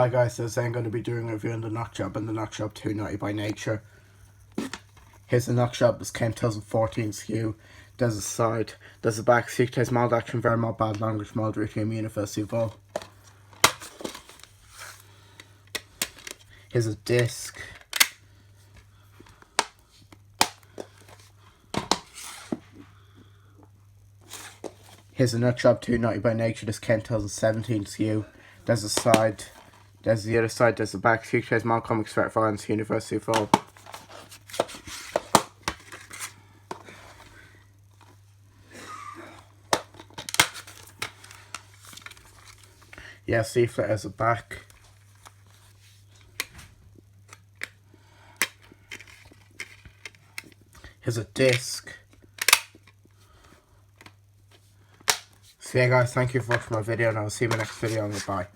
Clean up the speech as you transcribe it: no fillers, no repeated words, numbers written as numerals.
Hi guys, so today I'm going to be doing a review on the Knock Job and the Knock Job 2 Nutty by Nature. Here's the Knock Job, this came 2014 SKU. There's a side, there's a back, seek taste mild action, very mild bad language, mild routine, universally vol. Here's a disc. Here's the Knock Job 2 Nutty by Nature, this came 2017 SKU. There's a side. There's the other side, there's the back, seek taste mild comics, threat violence, universally vol. Yeah, leaflet as a back. Here's a disc. So yeah guys, thank you for watching my video and I'll see you in my next video and goodbye.